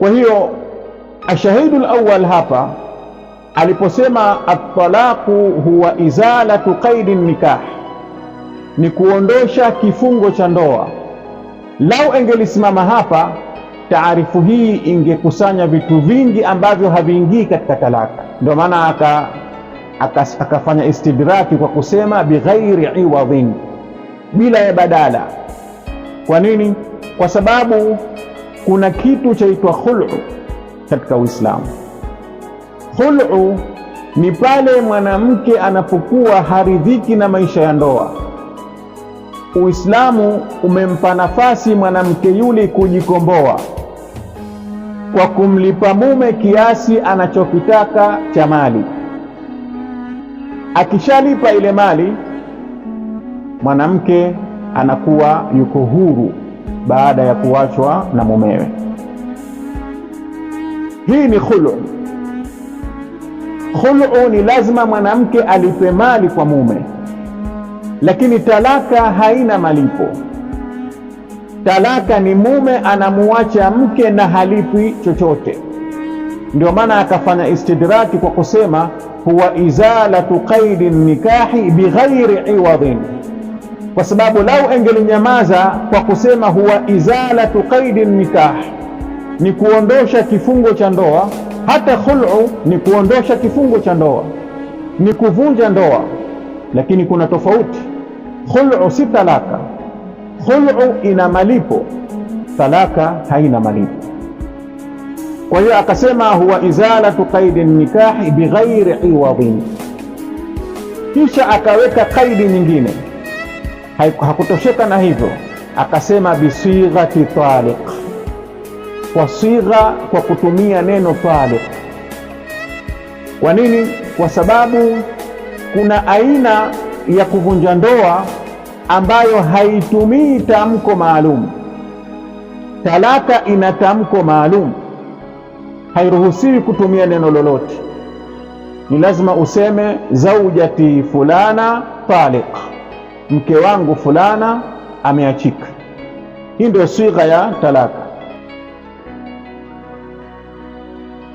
Kwa hiyo ashahidu alawwal hapa aliposema at-talaqu huwa izalatu qaidi nikah, ni kuondosha kifungo cha ndoa. Lau engelisimama hapa, taarifu hii ingekusanya vitu vingi ambavyo haviingii katika talaka. Ndio maana akafanya istidraki kwa kusema bighairi iwadhin, bila ya badala. Kwa nini? Kwa sababu kuna kitu chaitwa khul'u katika Uislamu. Khul'u ni pale mwanamke anapokuwa haridhiki na maisha ya ndoa. Uislamu umempa nafasi mwanamke yule kujikomboa kwa kumlipa mume kiasi anachokitaka cha mali. Akishalipa ile mali, mwanamke anakuwa yuko huru baada ya kuachwa na mumewe. Hii ni khulu'. Khulu' ni lazima mwanamke alipe mali kwa mume, lakini talaka haina malipo. Talaka ni mume anamuacha mke na halipi chochote. Ndio maana akafanya istidraki kwa kusema huwa izalatu qaidi nikahi bighairi iwadhin, kwa sababu lau engelinyamaza kwa kusema huwa izalatu qaidi nikah, ni kuondosha kifungo cha ndoa. Hata khul'u ni kuondosha kifungo cha ndoa, ni kuvunja ndoa, lakini kuna tofauti. Khul'u si talaka. Khul'u ina malipo, talaka haina malipo. Kwa hiyo akasema huwa izalatu qaidi nikahi bighairi iwadhin, kisha akaweka qaidi nyingine. Hakutosheka na hivyo, akasema bisighati taliq, kwa sigha, kwa kutumia neno taliq. Kwa nini? Kwa sababu kuna aina ya kuvunja ndoa ambayo haitumii tamko maalum. Talaka ina tamko maalum, hairuhusiwi kutumia neno lolote. Ni lazima useme zaujati fulana taliq, mke wangu fulana ameachika. Hii ndio sigha ya talaka.